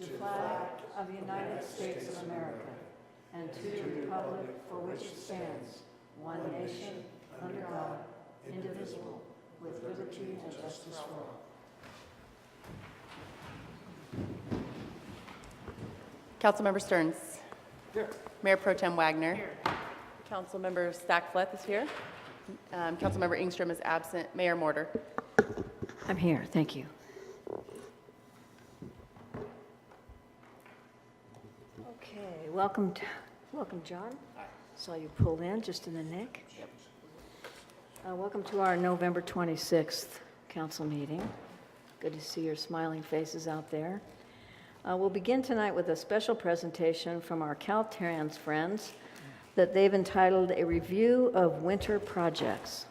the flag of the United States of America, and to the republic for which it stands, one nation, under God, indivisible, with liberty and justice for all. Councilmember Stearns. Here. Mayor Pro Tem Wagner. Here. Councilmember Stackfleth is here. Councilmember Ingstrom is absent. Mayor Mortar. I'm here, thank you. Okay, welcome, John. Hi. Saw you pull in just in the nick. Yep. Welcome to our November 26th council meeting. Good to see your smiling faces out there. We'll begin tonight with a special presentation from our Caltrans friends that they've entitled A Review of Winter Projects.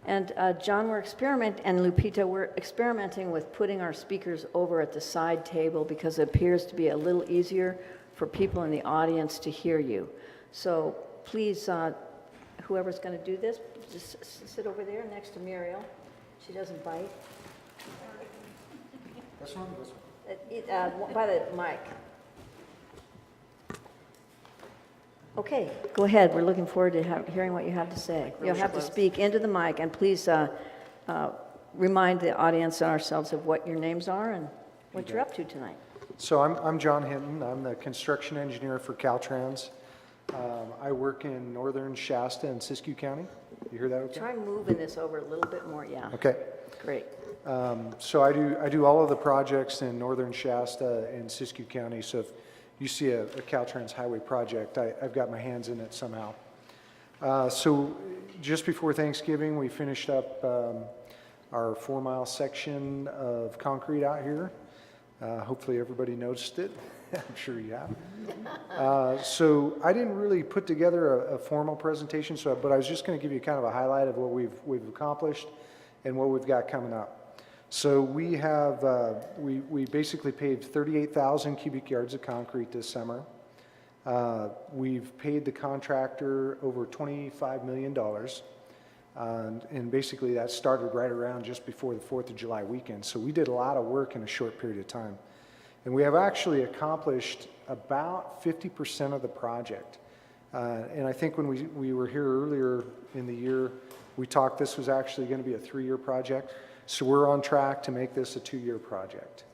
And John, and Lupita, we're experimenting with putting our speakers over at the side table because it appears to be a little easier for people in the audience to hear you. So please, whoever's going to do this, just sit over there next to Muriel. She doesn't bite. This one? This one? By the mic. Okay, go ahead. We're looking forward to hearing what you have to say. You'll have to speak into the mic, and please remind the audience and ourselves of what your names are and what you're up to tonight. So I'm John Hinton. I'm the construction engineer for Caltrans. I work in northern Shasta and Siskiyou County. You hear that okay? Try moving this over a little bit more, yeah. Okay. Great. So I do all of the projects in northern Shasta and Siskiyou County. So if you see a Caltrans highway project, I've got my hands in it somehow. So just before Thanksgiving, we finished up our 4-mile section of concrete out here. Hopefully everybody noticed it. I'm sure you have. So I didn't really put together a formal presentation, but I was just going to give you kind of a highlight of what we've accomplished and what we've got coming up. So we have, we basically paved 38,000 cubic yards of concrete this summer. We've paid the contractor over $25 million. And basically that started right around just before the 4th of July weekend. So we did a lot of work in a short period of time. And we have actually accomplished about 50% of the project. And I think when we were here earlier in the year, we talked this was actually going to be a 3-year project. So we're on track to make this a 2-year project.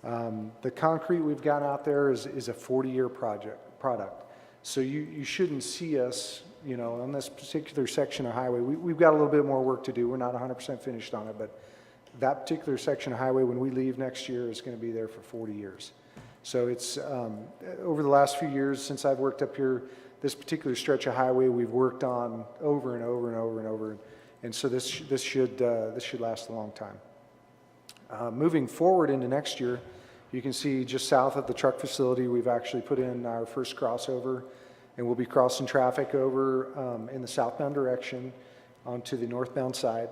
The concrete we've got out there is a 40-year product. So you shouldn't see us, on this particular section of highway. We've got a little bit more work to do. We're not 100% finished on it, but that particular section of highway, when we leave next year, is going to be there for 40 years. So it's over the last few years since I've worked up here, this particular stretch of highway we've worked on over and over and over and over. And so this should last a long time. Moving forward into next year, you can see just south of the truck facility, we've actually put in our first crossover, and we'll be crossing traffic over in the southbound direction onto the northbound side.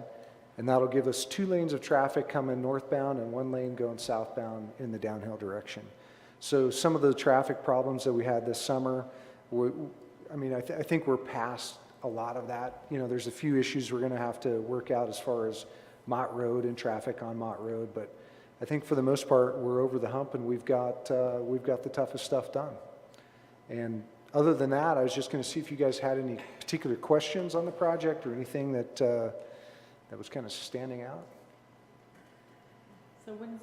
And that'll give us 2 lanes of traffic coming northbound and 1 lane going southbound in the downhill direction. So some of the traffic problems that we had this summer, I think we're past a lot of that. There's a few issues we're going to have to work out as far as Mott Road and traffic on Mott Road, but I think for the most part we're over the hump and we've got the toughest stuff done. And other than that, I was just going to see if you guys had any particular questions on the project or anything that was kind of standing out. So when's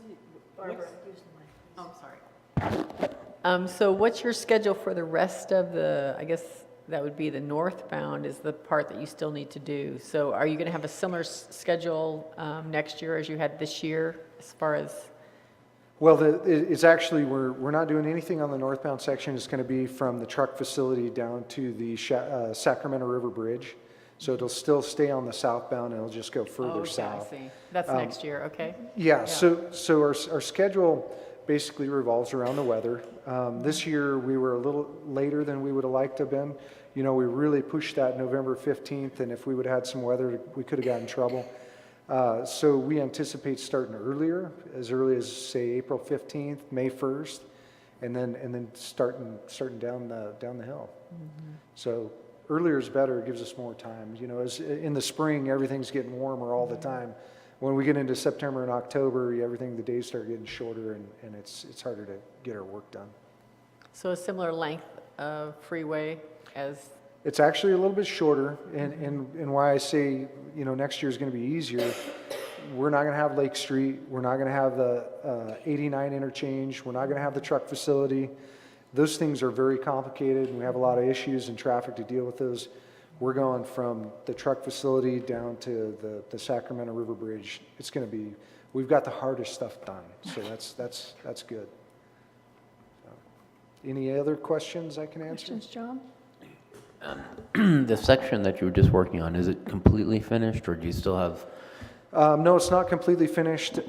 Barbara, use the mic. Oh, sorry. So what's your schedule for the rest of the, I guess that would be the northbound is the part that you still need to do. So are you going to have a similar schedule next year as you had this year as far as? Well, it's actually, we're not doing anything on the northbound section. It's going to be from the truck facility down to the Sacramento River Bridge. So it'll still stay on the southbound and it'll just go further south. I see. That's next year, okay. Yeah. So our schedule basically revolves around the weather. This year we were a little later than we would have liked to have been. We really pushed that November 15th, and if we would have had some weather, we could have gotten in trouble. So we anticipate starting earlier, as early as say April 15th, May 1st, and then starting down the hill. Mm-hmm. So earlier is better. It gives us more time. As in the spring, everything's getting warmer all the time. When we get into September and October, the days start getting shorter, and it's harder to get our work done. So a similar length of freeway as, It's actually a little bit shorter, and why I say, next year is going to be easier. We're not going to have Lake Street. We're not going to have the 89 interchange. We're not going to have the truck facility. Those things are very complicated, and we have a lot of issues and traffic to deal with those. We're going from the truck facility down to the Sacramento River Bridge. It's going to be, we've got the hardest stuff done, so that's good. Any other questions I can answer? Questions, John? The section that you were just working on, is it completely finished, or do you still have? No, it's not completely finished.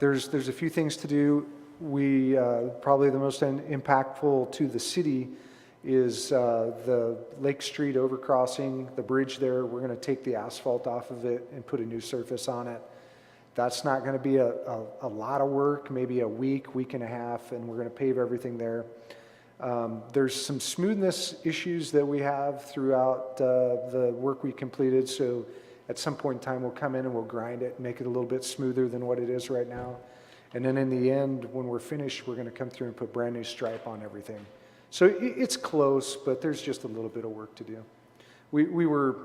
There's a few things to do. We probably the most impactful to the city is the Lake Street overcrossing, the bridge there. We're going to take the asphalt off of it and put a new surface on it. That's not going to be a lot of work, maybe a week and a half, and we're going to pave everything there. There's some smoothness issues that we have throughout the work we completed, so at some point in time we'll come in and we'll grind it and make it a little bit smoother than what it is right now. And then in the end, when we're finished, we're going to come through and put brand new stripe on everything. So it's close, but there's just a little bit of work to do. We were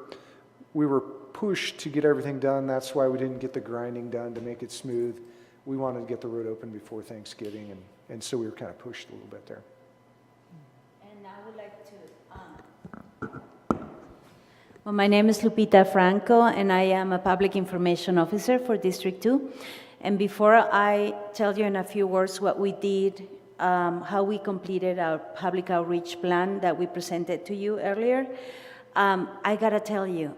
pushed to get everything done. That's why we didn't get the grinding done to make it smooth. We wanted to get the road open before Thanksgiving, and so we were kind of pushed a little bit there. And I would like to, well, my name is Lupita Franco, and I am a Public Information Officer for District 2. And before I tell you in a few words what we did, how we completed our public outreach plan that we presented to you earlier, I gotta tell you,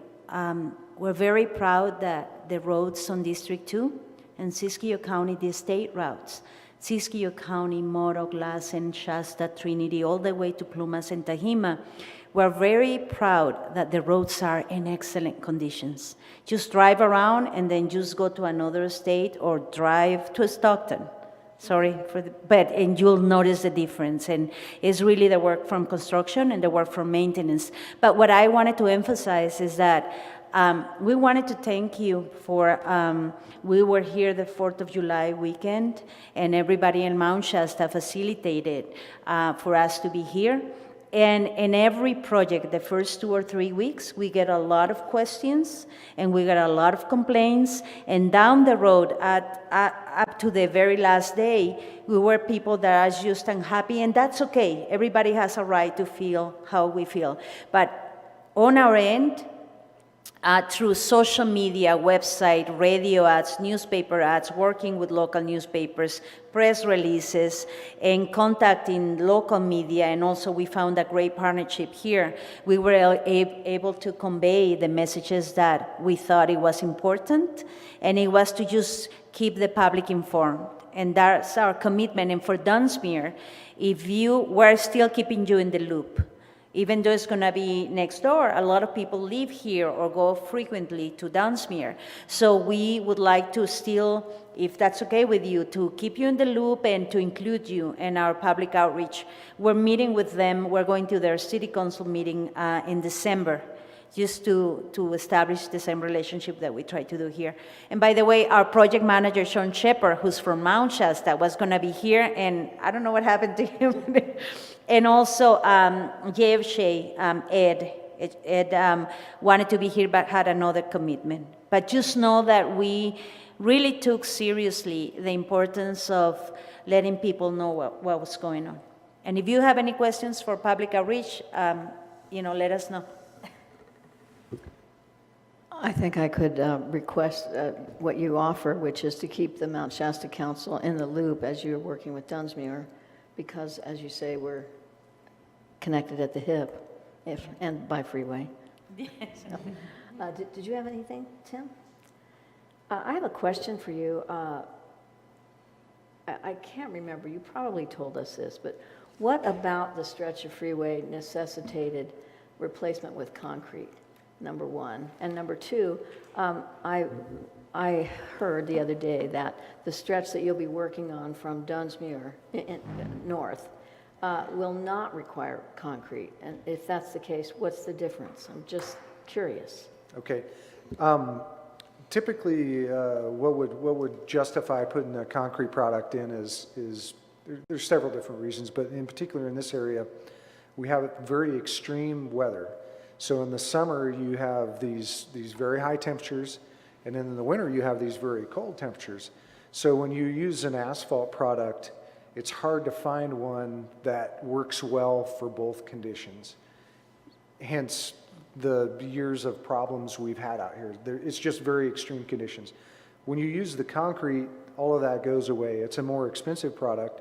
we're very proud that the roads on District 2 and Siskiyou County, the state routes, Siskiyou County, Moro, Glassen, Shasta, Trinity, all the way to Plumas and Tahima, we're very proud that the roads are in excellent conditions. Just drive around and then just go to another state or drive to Stockton. Sorry for and you'll notice the difference. And it's really the work from construction and the work from maintenance. But what I wanted to emphasize is that we wanted to thank you for, we were here the 4th of July weekend, and everybody in Mount Shasta facilitated for us to be here. And in every project, the first 2 or 3 weeks, we get a lot of questions and we get a lot of complaints. And down the road, up to the very last day, we were people that are just unhappy, and that's okay. Everybody has a right to feel how we feel. But on our end, through social media, website, radio ads, newspaper ads, working with local newspapers, press releases, and contacting local media, and also we found a great partnership here. We were able to convey the messages that we thought it was important, and it was to just keep the public informed. And that's our commitment. And for Dunsmuir, we're still keeping you in the loop. Even though it's going to be next door, a lot of people live here or go frequently to Dunsmuir. So we would like to still, if that's okay with you, to keep you in the loop and to include you in our public outreach. We're meeting with them. We're going to their city council meeting in December, just to establish the same relationship that we try to do here. And by the way, our project manager, Sean Shepard, who's from Mount Shasta, was going to be here, and I don't know what happened to him. And also, Jeff Shea, Ed wanted to be here but had another commitment. But just know that we really took seriously the importance of letting people know what was going on. And if you have any questions for public outreach, let us know. I think I could request what you offer, which is to keep the Mount Shasta Council in the loop as you're working with Dunsmuir, because, as you say, we're connected at the hip and by freeway. Yes. So, did you have anything, Tim? I have a question for you. I can't remember. You probably told us this, but what about the stretch of freeway necessitated replacement with concrete? Number one. And number two, I heard the other day that the stretch that you'll be working on from Dunsmuir north will not require concrete. And if that's the case, what's the difference? I'm just curious. Okay. Typically, what would justify putting a concrete product in there's several different reasons, but in particular in this area, we have very extreme weather. So in the summer, you have these very high temperatures, and then in the winter, you have these very cold temperatures. So when you use an asphalt product, it's hard to find one that works well for both conditions. Hence, the years of problems we've had out here. It's just very extreme conditions. When you use the concrete, all of that goes away. It's a more expensive product,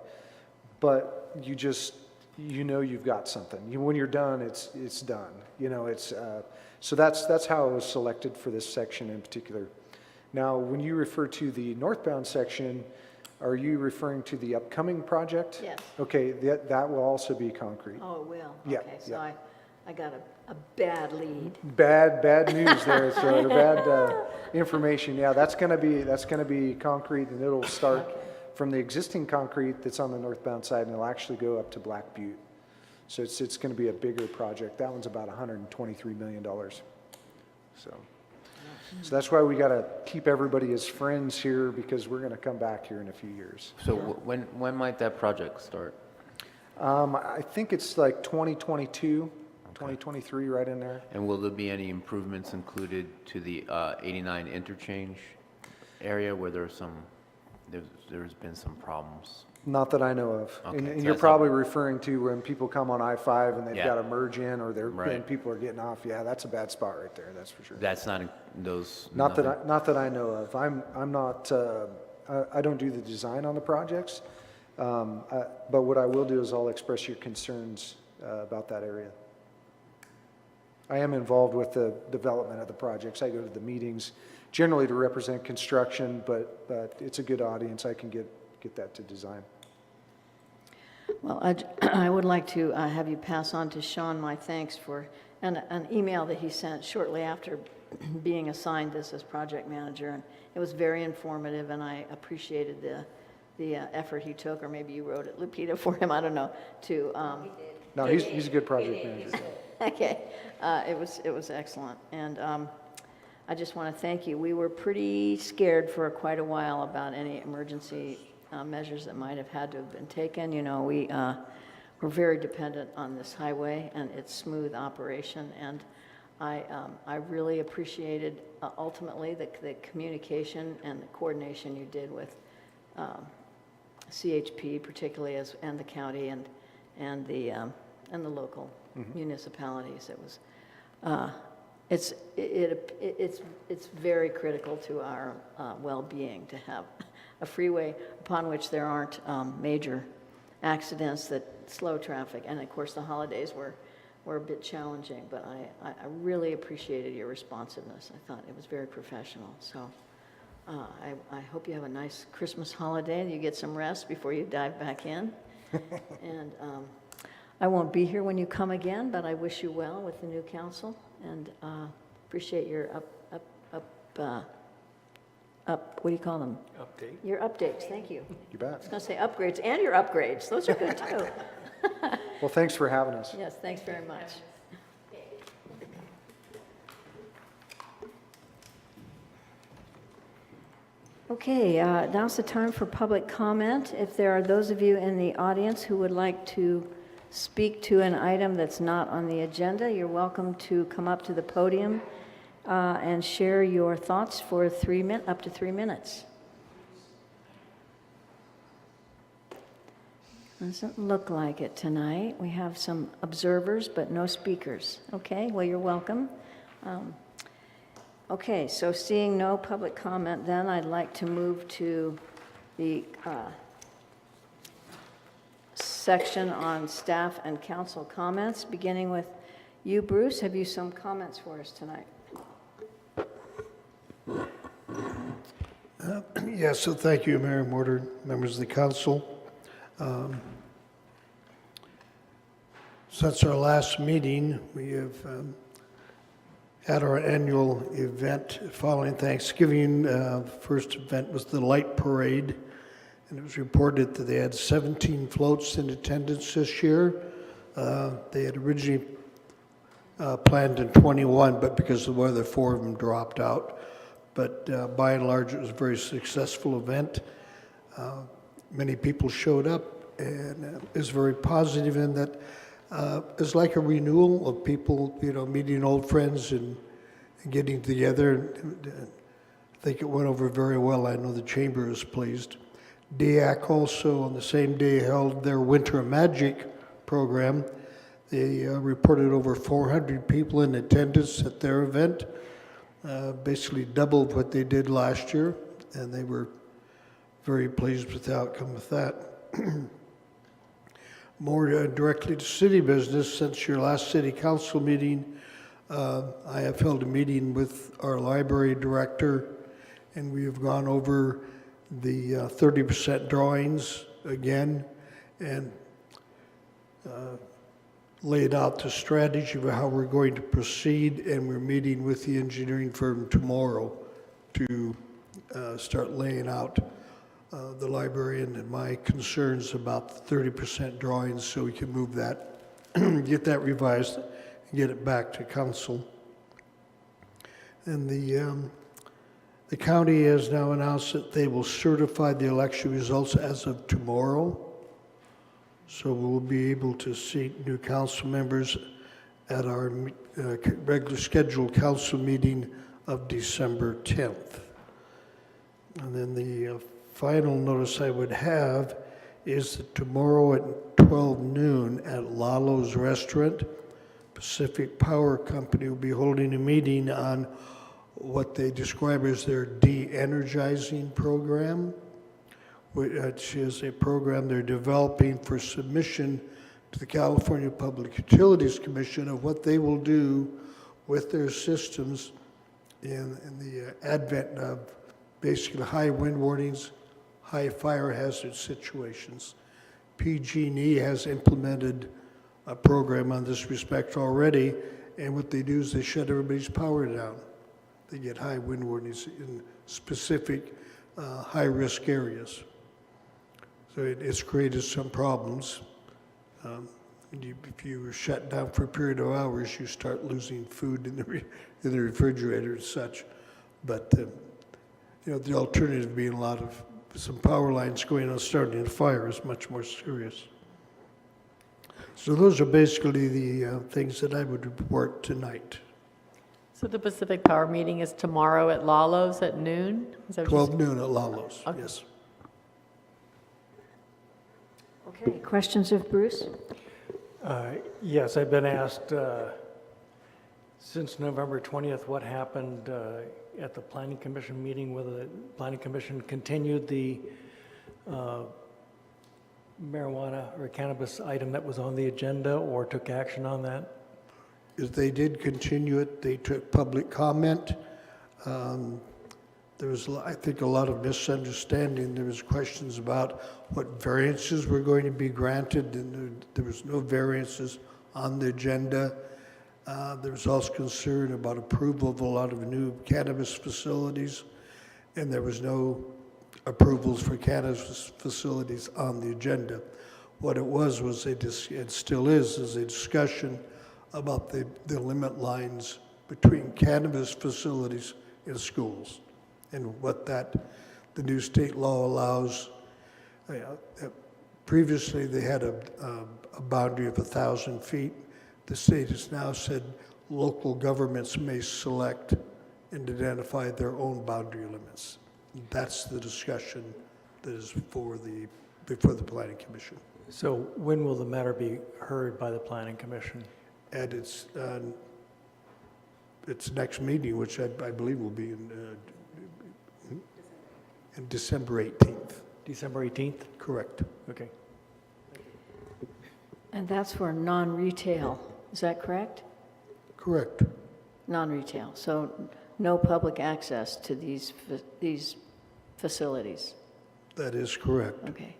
but you know you've got something. When you're done, it's done. So that's how it was selected for this section in particular. Now, when you refer to the northbound section, are you referring to the upcoming project? Yes. Okay, that will also be concrete. Oh, it will? Yeah, Okay, so yeah. I got a bad lead. Bad news there, so bad information. Yeah, that's gonna be concrete, and it'll start from the existing concrete that's on the northbound side, and it'll actually go up to Black Butte. So it's gonna be a bigger project. That one's about $123 million. So that's why we gotta keep everybody as friends here, because we're gonna come back here in a few years. So when might that project start? I think it's like 2022, 2023, right in there. And will there be any improvements included to the 89 interchange area where there's been some problems? Not that I know of. Okay, And so you're that's probably referring to when people come on I-5 and they've Yeah. got to merge in, or Right. and people are getting off. Yeah, that's a bad spot right there, that's for sure. That's not in those. Not that nothing- I know of. I'm not, I don't do the design on the projects. But what I will do is I'll express your concerns about that area. I am involved with the development of the projects. I go to the meetings generally to represent construction, but it's a good audience. I can get that to design. Well, I would like to have you pass on to Sean my thanks for an email that he sent shortly after being assigned this as project manager. And it was very informative, and I appreciated the effort he took, or maybe you wrote it, Lupita, for him, I don't know, to... No, he's a good project manager. Okay, it was excellent, and I just want to thank you. We were pretty scared for quite a while about any emergency measures that might have had to have been taken. We're very dependent on this highway and its smooth operation, and I really appreciated ultimately the communication and the coordination you did with CHP, particularly, and the county and the local municipalities. It was it's very critical to our well-being to have a freeway upon which there aren't major accidents that slow traffic. And of course, the holidays were a bit challenging, but I really appreciated your responsiveness. I thought it was very professional. So I hope you have a nice Christmas holiday, and you get some rest before you dive back in. And I won't be here when you come again, but I wish you well with the new council, and appreciate your what do you call them? Update. Your updates, thank you. You bet. I was going to say upgrades, and your upgrades. Those are good, too. Well, thanks for having us. Yes, thanks very much. Okay, now's the time for public comment. If there are those of you in the audience who would like to speak to an item that's not on the agenda, you're welcome to come up to the podium and share your thoughts for up to 3 minutes. Doesn't look like it tonight. We have some observers, but no speakers. Okay, well, you're welcome. Okay, so seeing no public comment, then I'd like to move to the section on staff and council comments, beginning with you, Bruce. Have you some comments for us tonight? Yes, so thank you, Mayor Mortar, members of the council. Since our last meeting, we have had our annual event following Thanksgiving. First event was the light parade, and it was reported that they had 17 floats in attendance this year. They had originally planned in 21, but because of the weather, 4 of them dropped out. but by and large, it was a very successful event. Many people showed up, and it was very positive in that it's like a renewal of people, meeting old friends and getting together. I think it went over very well. I know the chamber is pleased. DEAC also on the same day held their Winter Magic program. They reported over 400 people in attendance at their event, basically doubled what they did last year, and they were very pleased with the outcome of that. More directly to city business, since your last city council meeting, I have held a meeting with our library director, and we have gone over the 30% drawings again, and laid out the strategy of how we're going to proceed, and we're meeting with the engineering firm tomorrow to start laying out the librarian and my concerns about the 30% drawings so we can move that, get that revised, and get it back to council. And the county has now announced that they will certify the election results as of tomorrow. So we'll be able to seat new council members at our regular scheduled council meeting of December 10th. And then the final notice I would have is that tomorrow at 12 noon at Lalo's Restaurant, Pacific Power Company will be holding a meeting on what they describe as their de-energizing program, which is a program they're developing for submission to the California Public Utilities Commission of what they will do with their systems in the advent of basically high wind warnings, high fire hazard situations. PG&E has implemented a program on this respect already, and what they do is they shut everybody's power down. They get high wind warnings in specific high-risk areas. So it's created some problems. If you were shut down for a period of hours, you start losing food in the refrigerator and such. But the alternative being some power lines going on, starting a fire is much more serious. So those are basically the things that I would report tonight. So the Pacific Power meeting is tomorrow at Lalo's at noon? Is that what you 12 noon at Lalo's, Okay. yes. Okay, questions of Bruce? Yes, I've been asked since November 20th what happened at the Planning Commission meeting, whether the Planning Commission continued the marijuana or cannabis item that was on the agenda or took action on that. If they did continue it, they took public comment. There was, I think, a lot of misunderstanding. There was questions about what variances were going to be granted, and there was no variances on the agenda. There was also concern about approval of a lot of new cannabis facilities, and there was no approvals for cannabis facilities on the agenda. What it was it still is a discussion about the limit lines between cannabis facilities and schools, and what the new state law allows. Previously, they had a boundary of 1,000 feet. The state has now said local governments may select and identify their own boundary limits. That's the discussion that is before the Planning Commission. So when will the matter be heard by the Planning Commission? At its next meeting, which I believe will be in December 18th. December 18th? Correct. Okay. And that's for non-retail, is that correct? Correct. Non-retail, so no public access to these facilities? That is correct. Okay.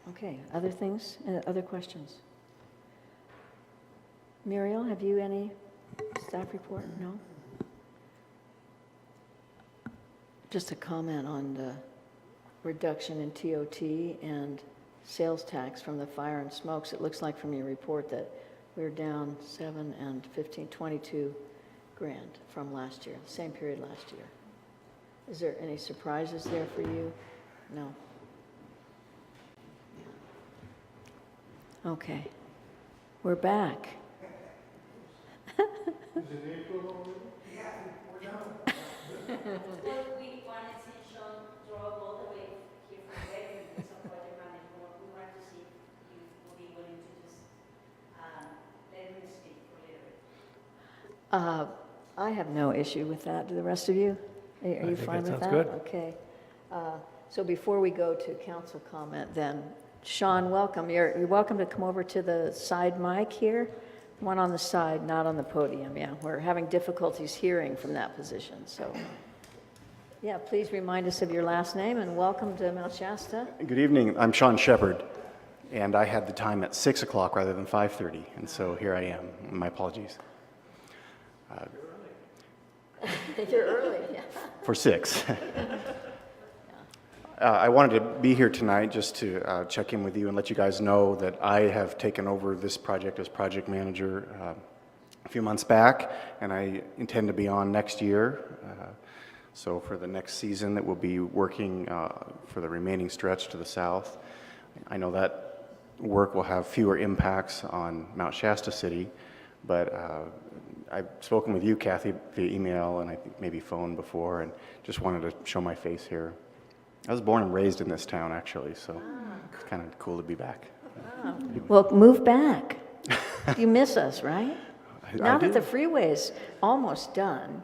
Okay, other things, other questions? Muriel, have you any staff report? No? Just a comment on the reduction in TOT and sales tax from the fire and smokes. It looks like from your report that we're down 7 and 15, 22 grant from last year, same period last year. Is there any surprises there for you? No? Okay. We're back. Well, we wanted to show, drove all the way here from Redmond, because of project management, we wanted to see if you would be willing to just, let me speak for a little bit. I have no issue with that. Do the rest of you? Are you think fine that with sounds that? good. Okay. So before we go to council comment then, Sean, welcome. You're welcome to come over to the side mic here. One on the side, not on the podium, yeah. We're having difficulties hearing from that position, so. Yeah, please remind us of your last name and welcome to Mount Shasta. Good evening. I'm Sean Shepard, and I had the time at 6 o'clock rather than 5:30, and so here I am. My apologies. You're early, yeah. For 6. I wanted to be here tonight just to check in with you and let you guys know that I have taken over this project as project manager a few months back, and I intend to be on next year. So for the next season that we'll be working for the remaining stretch to the south. I know that work will have fewer impacts on Mount Shasta City, but I've spoken with you, Kathy, via email and I think maybe phone before, and just wanted to show my face here. I was born and raised in this town, actually, so it's kind of cool to be back. Well, move back. You miss us, right? I Now that do. the freeway's almost done,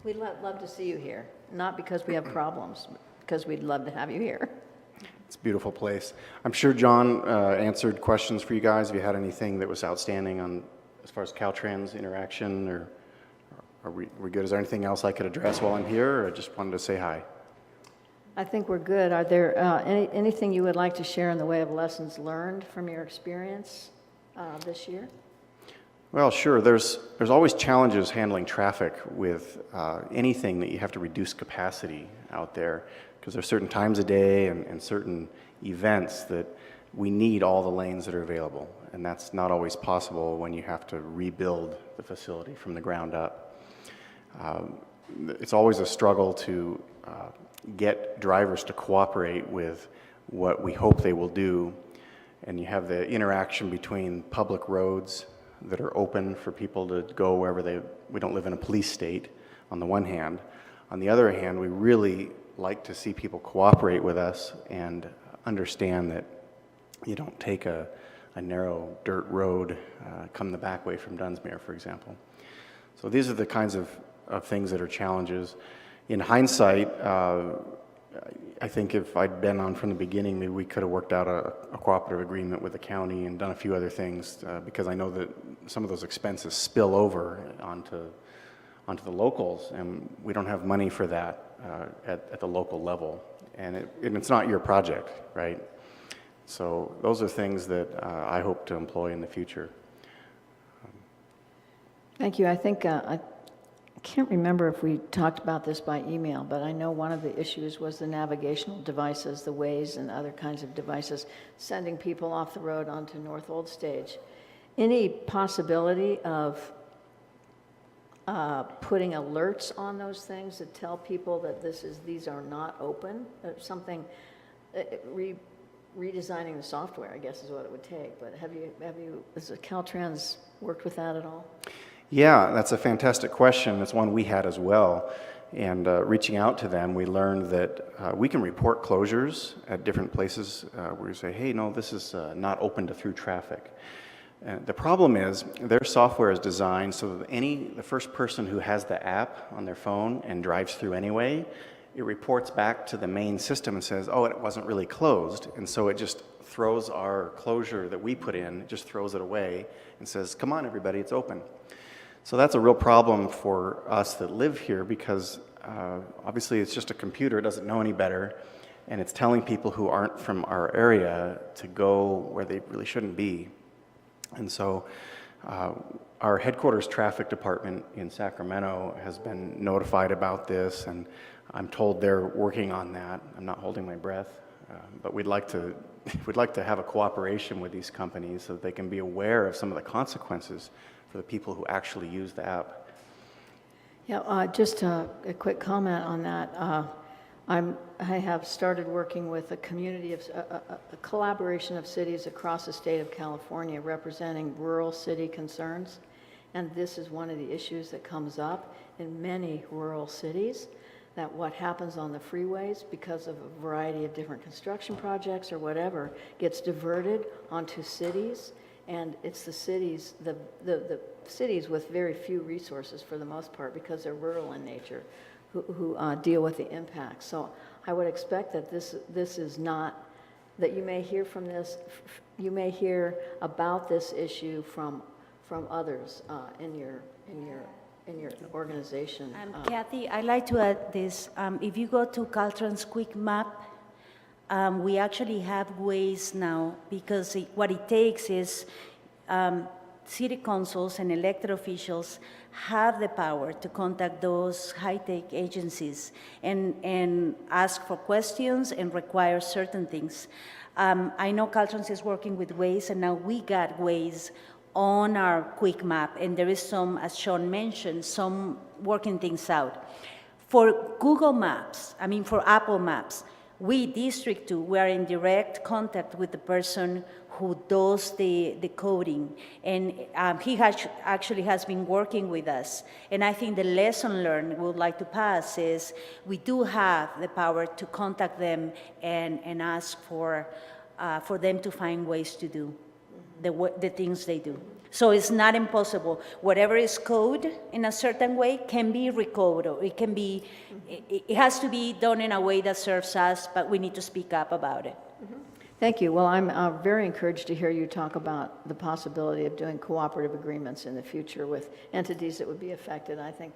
we'd love to see you here. Not because we have problems, because we'd love to have you here. It's a beautiful place. I'm sure John answered questions for you guys if you had anything that was outstanding on as far as Caltrans interaction, or are we good? Is there anything else I could address while I'm here, or I just wanted to say hi? I think we're good. Are there anything you would like to share in the way of lessons learned from your experience this year? Well, sure. There's always challenges handling traffic with anything that you have to reduce capacity out there, because there's certain times a day and certain events that we need all the lanes that are available, and that's not always possible when you have to rebuild the facility from the ground up. It's always a struggle to get drivers to cooperate with what we hope they will do, and you have the interaction between public roads that are open for people to go wherever we don't live in a police state, on the one hand. On the other hand, we really like to see people cooperate with us and understand that you don't take a narrow dirt road, come the back way from Dunsmuir, for example. So these are the kinds of things that are challenges. In hindsight, I think if I'd been on from the beginning, maybe we could have worked out a cooperative agreement with the county and done a few other things, because I know that some of those expenses spill over onto the locals, and we don't have money for that at the local level. And it's not your project, right? So those are things that I hope to employ in the future. Thank you. I think I can't remember if we talked about this by email, but I know one of the issues was the navigational devices, the Waze and other kinds of devices, sending people off the road onto North Old Stage. Any possibility of putting alerts on those things that tell people that these are not open? Something, redesigning the software, I guess, is what it would take. But have you, has Caltrans worked with that at all? Yeah, that's a fantastic question. It's one we had as well. And reaching out to them, we learned that we can report closures at different places where you say, hey, no, this is not open to through traffic. The problem is their software is designed so that the first person who has the app on their phone and drives through anyway, it reports back to the main system and says, oh, it wasn't really closed. And so it just throws our closure that we put in, it just throws it away and says, come on, everybody, it's open. So that's a real problem for us that live here, because obviously it's just a computer, it doesn't know any better, and it's telling people who aren't from our area to go where they really shouldn't be. And so our headquarters traffic department in Sacramento has been notified about this, and I'm told they're working on that. I'm not holding my breath, but we'd like to have a cooperation with these companies so that they can be aware of some of the consequences for the people who actually use the app. Yeah, just a quick comment on that. I have started working with a community of, a collaboration of cities across the state of California representing rural city concerns. And this is one of the issues that comes up in many rural cities, that what happens on the freeways, because of a variety of different construction projects or whatever, gets diverted onto cities. And it's the cities, the cities with very few resources for the most part, because they're rural in nature, who deal with the impacts. So I would expect that this is not, that you may hear from this, you may hear about this issue from others in your organization. Kathy, I'd like to add this. If you go to Caltrans Quick Map, we actually have ways now, because what it takes is city councils and elected officials have the power to contact those high-tech agencies and ask for questions and require certain things. I know Caltrans is working with Waze, and now we got Waze on our quick map, and there is some, as Sean mentioned, some working things out. For Google Maps, for Apple Maps, we, District 2, we are in direct contact with the person who does the coding, and he actually has been working with us. And I think the lesson learned we would like to pass is we do have the power to contact them and ask for them to find ways to do the things they do. So it's not impossible. Whatever is code in a certain way can be recoded, or it can be, it has to be done in a way that serves us, but we need to speak up about it. Thank you. Well, I'm very encouraged to hear you talk about the possibility of doing cooperative agreements in the future with entities that would be affected. I think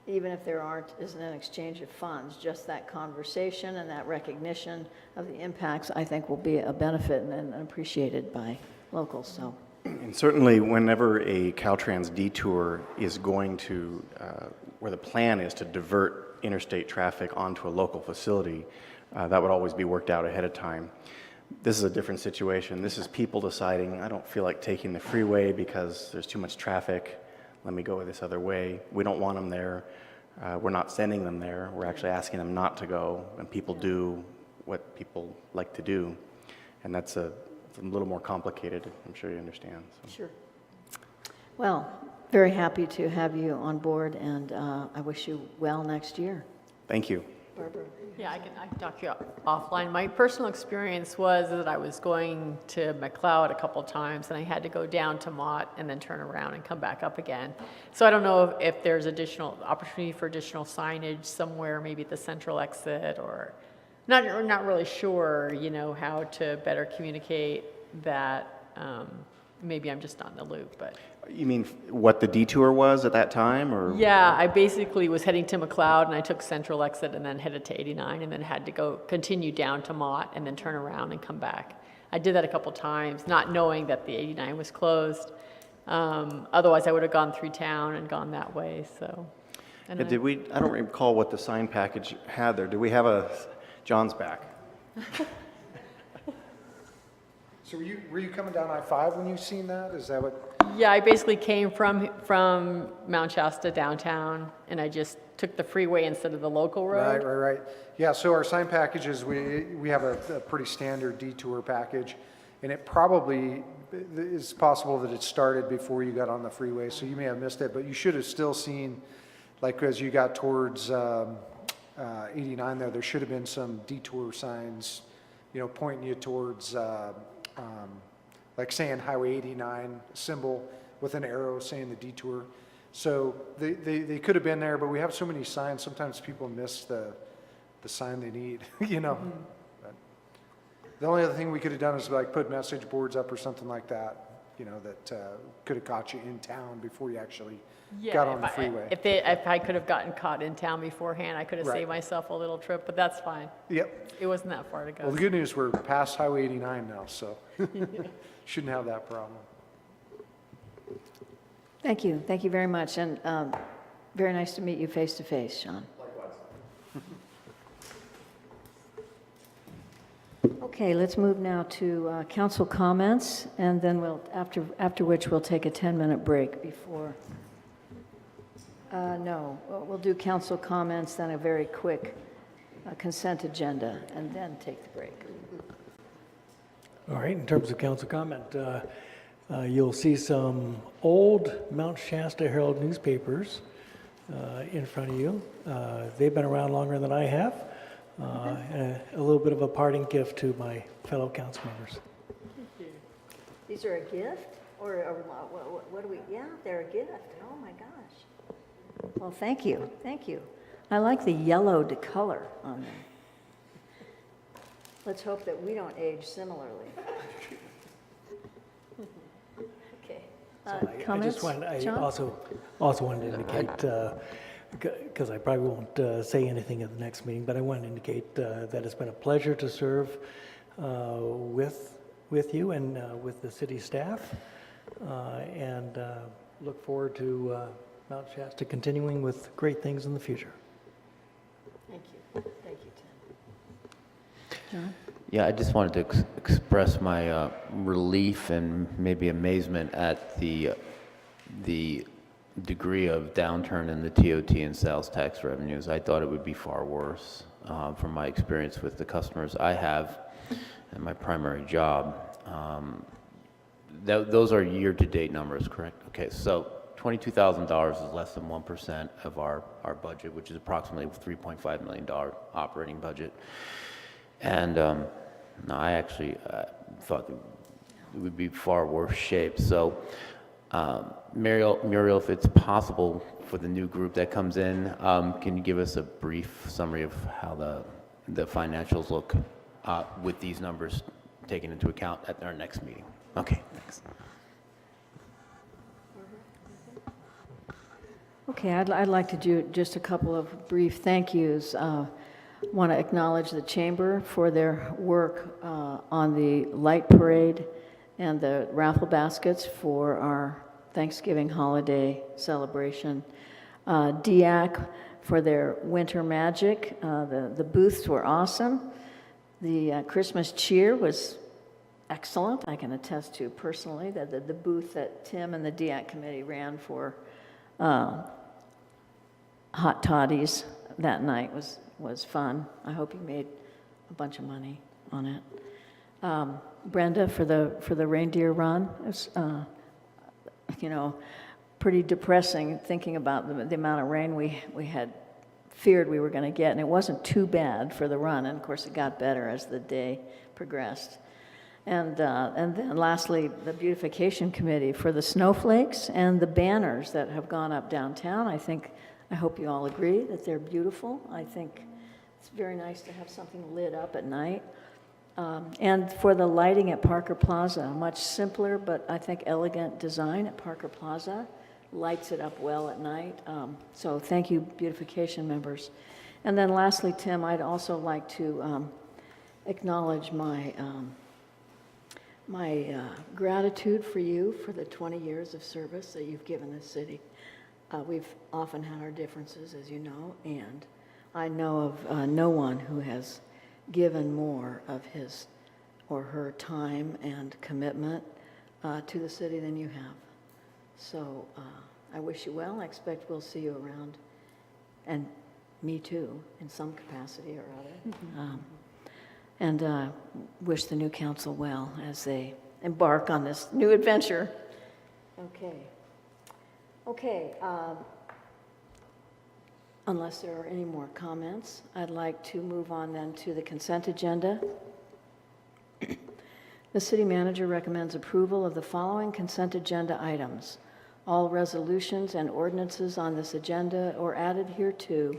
even if there isn't an exchange of funds, just that conversation and that recognition of the impacts, I think will be a benefit and appreciated by locals. So. And certainly, whenever a Caltrans detour is going to, where the plan is to divert interstate traffic onto a local facility, that would always be worked out ahead of time. This is a different situation. This is people deciding, I don't feel like taking the freeway because there's too much traffic. Let me go this other way. We don't want them there. We're not sending them there. We're actually asking them not to go, and people do what people like to do. And that's a little more complicated, I'm sure you understand. So. Sure. Well, very happy to have you on board, and I wish you well next year. Thank you. Barbara? Yeah, I can talk to you offline. My personal experience was that I was going to McLeod a couple times, and I had to go down to Mott and then turn around and come back up again. So I don't know if there's additional opportunity for additional signage somewhere, maybe at the central exit, or not really sure, how to better communicate that. Maybe I'm just not in the loop, but. You mean what the detour was at that time, or? Yeah, I basically was heading to McLeod, and I took central exit and then headed to 89, and then had to continue down to Mott and then turn around and come back. I did that a couple times, not knowing that the 89 was closed. Otherwise, I would have gone through town and gone that way. So. And I don't recall what the sign package had there. Do we have John's back? So were you coming down I-5 when you seen that? Is that what? Yeah, I basically came from Mount Shasta downtown, and I just took the freeway instead of the local road. Right. Yeah, so our sign packages, we have a pretty standard detour package, and it probably is possible that it started before you got on the freeway, so you may have missed it, but you should have still seen, like as you got towards 89 there should have been some detour signs, pointing you towards like saying Highway 89 symbol with an arrow saying the detour. So they could have been there, but we have so many signs, sometimes people miss the sign they need, But the only other thing we could have done is like put message boards up or something like that, that could have caught you in town before you actually got on the freeway. If I could have gotten caught in town beforehand, I could have Right. saved myself a little trip, but that's fine. Yep. It wasn't that far to go. Well, the good news, we're past Highway 89 now, so shouldn't have that problem. Thank you. Thank you very much. And very nice to meet you face to face, Sean. Likewise. Okay, let's move now to council comments, and then we'll, after which we'll take a 10-minute break before. No, we'll do council comments, then a very quick consent agenda, and then take the break. All right, in terms of council comment, you'll see some old Mount Shasta Herald newspapers in front of you. They've been around longer than I have. And a little bit of a parting gift to my fellow council members. These are a gift? Or what do we, yeah, they're a gift. Oh, my gosh. Well, thank you, thank you. I like the yellowed color on them. Let's hope that we don't age similarly. Okay. Comments? I John? also wanted to indicate, because I probably won't say anything at the next meeting, but I want to indicate that it's been a pleasure to serve with you and with the city staff, and look forward to Mount Shasta continuing with great things in the future. Thank you, Tim. John? Yeah, I just wanted to express my relief and maybe amazement at the degree of downturn in the TOT and sales tax revenues. I thought it would be far worse from my experience with the customers I have and my primary job. Those are year-to-date numbers, correct? Okay, so $22,000 is less than 1% of our budget, which is approximately $3.5 million operating budget. And no, I actually thought it would be far worse shape. So Muriel, if it's possible for the new group that comes in, can you give us a brief summary of how the financials look with these numbers taken into account at our next meeting? Okay, thanks. Okay, I'd like to do just a couple of brief thank yous. Want to acknowledge the Chamber for their work on the light parade and the raffle baskets for our Thanksgiving holiday celebration. DIAC for their winter magic. The booths were awesome. The Christmas cheer was excellent. I can attest to personally that the booth that Tim and the DIAC committee ran for hot toddies that night was fun. I hope you made a bunch of money on it. Brenda for the reindeer run. It was, pretty depressing thinking about the amount of rain we had feared we were going to get, and it wasn't too bad for the run. And of course, it got better as the day progressed. And then lastly, the beautification committee for the snowflakes and the banners that have gone up downtown. I hope you all agree that they're beautiful. I think it's very nice to have something lit up at night. And for the lighting at Parker Plaza, much simpler but I think elegant design at Parker Plaza. Lights it up well at night. So thank you, beautification members. And then lastly, Tim, I'd also like to acknowledge my gratitude for you for the 20 years of service that you've given this city. We've often had our differences, as you know, and I know of no one who has given more of his or her time and commitment to the city than you have. So I wish you well. I expect we'll see you around, and me too, in some capacity or other. And wish the new council well as they embark on this new adventure. Okay. Unless there are any more comments, I'd like to move on then to the consent agenda. The city manager recommends approval of the following consent agenda items. All resolutions and ordinances on this agenda or added hereto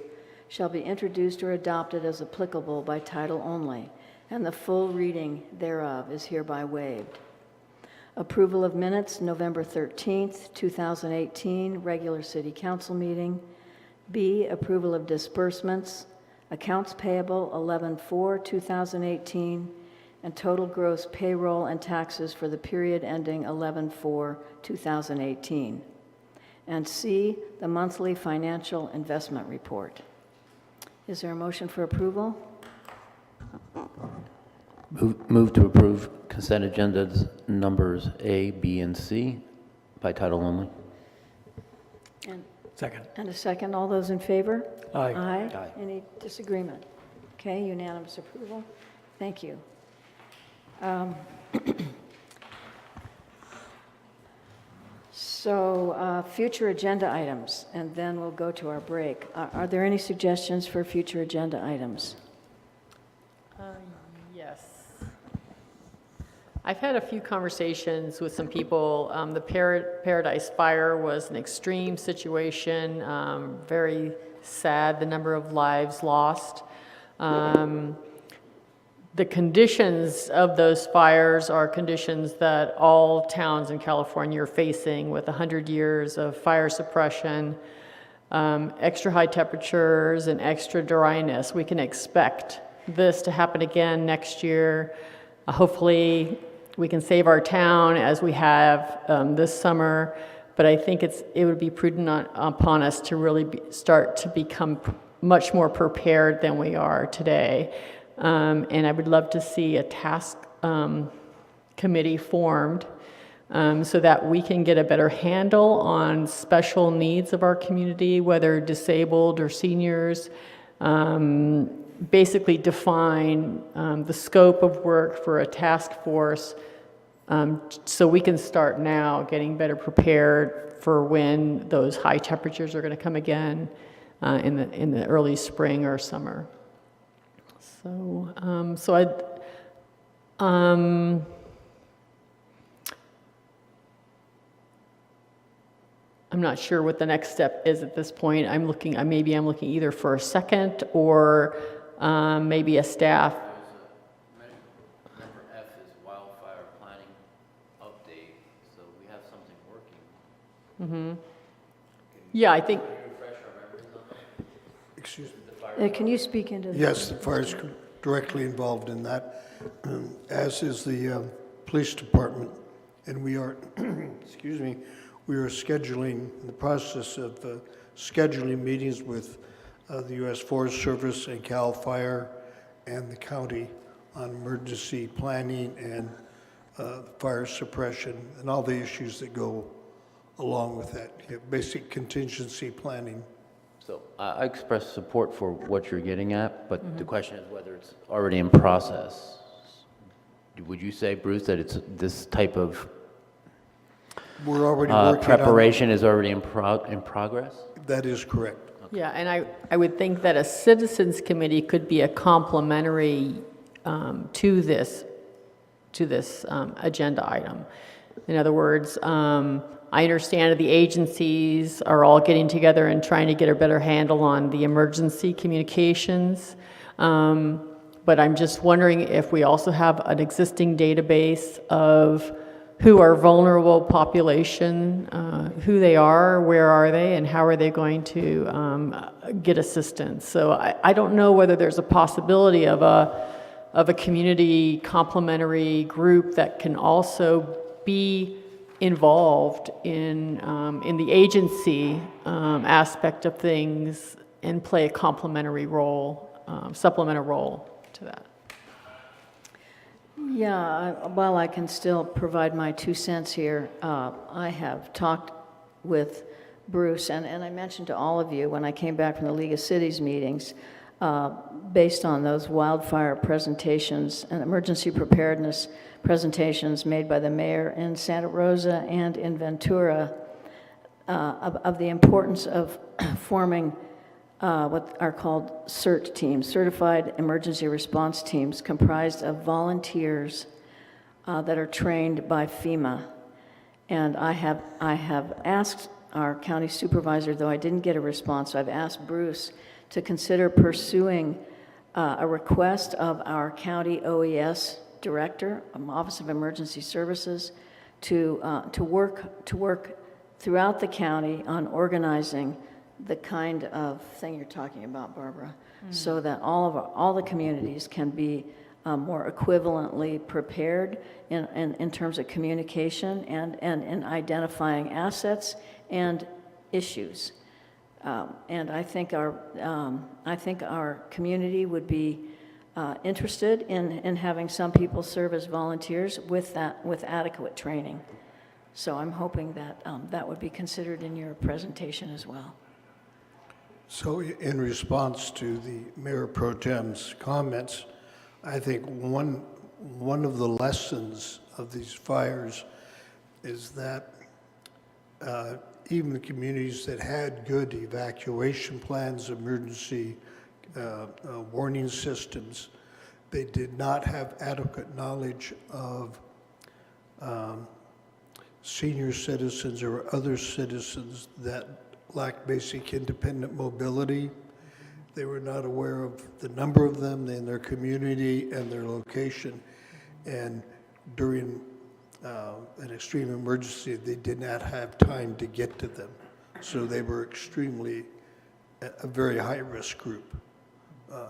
shall be introduced or adopted as applicable by title only, and the full reading thereof is hereby waived. Approval of minutes, November 13th, 2018, regular city council meeting. B, approval of disbursements, accounts payable 11/4/2018, and total gross payroll and taxes for the period ending 11/4/2018. And C, the monthly financial investment report. Is there a motion for approval? Move to approve consent agendas numbers A, B, and C by title only. And Second. and a second, all those in favor? Aye. Aye. Aye. Any disagreement? Okay, unanimous approval. Thank you. So, future agenda items, and then we'll go to our break. Are there any suggestions for future agenda items? Yes. I've had a few conversations with some people. The Paradise Fire was an extreme situation, very sad, the number of lives lost. The conditions of those fires are conditions that all towns in California are facing, with 100 years of fire suppression, extra high temperatures, and extra dryness. We can expect this to happen again next year. Hopefully, we can save our town as we have this summer, but I think it would be prudent upon us to really start to become much more prepared than we are today. And I would love to see a task committee formed so that we can get a better handle on special needs of our community, whether disabled or seniors. Basically define the scope of work for a task force so we can start now getting better prepared for when those high temperatures are going to come again in the early spring or summer. So I'm not sure what the next step is at this point. Maybe I'm looking either for a second or maybe a staff. Number F is wildfire planning update, so we have something working. Yeah, I think. Can you refresh our memories on that? Excuse me. Can you speak into the... Yes, the fire is directly involved in that, as is the police department. And we are, excuse me, we are scheduling, in the process of scheduling meetings with the U.S. Forest Service and CAL FIRE and the county on emergency planning and fire suppression and all the issues that go along with that, basic contingency planning. So I express support for what you're getting at, but the question is whether it's already in process. Would you say, Bruce, that it's this type of We're already working preparation is already in progress? on, that is correct. Yeah, and I would think that a citizens committee could be a complementary to this agenda item. In other words, I understand that the agencies are all getting together and trying to get a better handle on the emergency communications. But I'm just wondering if we also have an existing database of who are vulnerable population, who they are, where are they, and how are they going to get assistance. So I don't know whether there's a possibility of a community complementary group that can also be involved in the agency aspect of things and play a complementary role, supplemental role to that. Yeah, while I can still provide my 2 cents here, I have talked with Bruce, and I mentioned to all of you when I came back from the League of Cities meetings, based on those wildfire presentations and emergency preparedness presentations made by the mayor in Santa Rosa and in Ventura, of the importance of forming what are called CERT teams, Certified Emergency Response Teams, comprised of volunteers that are trained by FEMA. And I have asked our county supervisor, though I didn't get a response, so I've asked Bruce to consider pursuing a request of our county OES director, Office of Emergency Services, to work throughout the county on organizing the kind of thing you're talking about, Barbara, so that all the communities can be more equivalently prepared in terms of communication and in identifying assets and issues. And I think our community would be interested in having some people serve as volunteers with adequate training. So I'm hoping that that would be considered in your presentation as well. So in response to the Mayor Pro Tem's comments, I think one of the lessons of these fires is that even the communities that had good evacuation plans, emergency warning systems, they did not have adequate knowledge of senior citizens or other citizens that lack basic independent mobility. They were not aware of the number of them in their community and their location. And during an extreme emergency, they did not have time to get to them. So they were extremely, a very high-risk group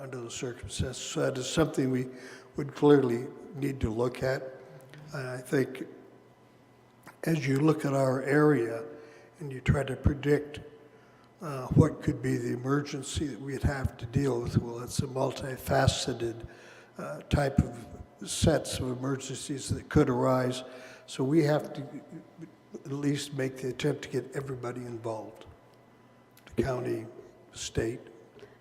under the circumstances. So that is something we would clearly need to look at. And I think as you look at our area and you try to predict what could be the emergency that we'd have to deal with, well, it's a multifaceted type of sets of emergencies that could arise. So we have to at least make the attempt to get everybody involved, the county, state.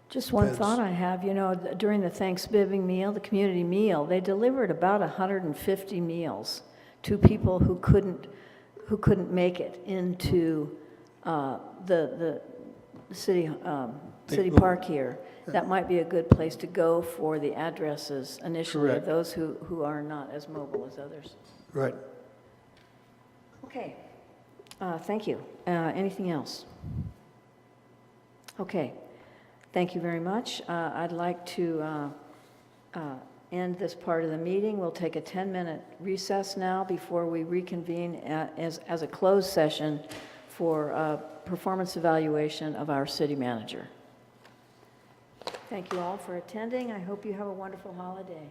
Just one Depends. thought I have, you know, during the Thanksgiving meal, the community meal, they delivered about 150 meals to people who couldn't make it into the city park here. That might be a good place to go for the addresses initially of Correct. those who are not as mobile as others. Right. Okay, thank you. Anything else? Okay, thank you very much. I'd like to end this part of the meeting. We'll take a 10-minute recess now before we reconvene as a closed session for performance evaluation of our city manager. Thank you all for attending. I hope you have a wonderful holiday.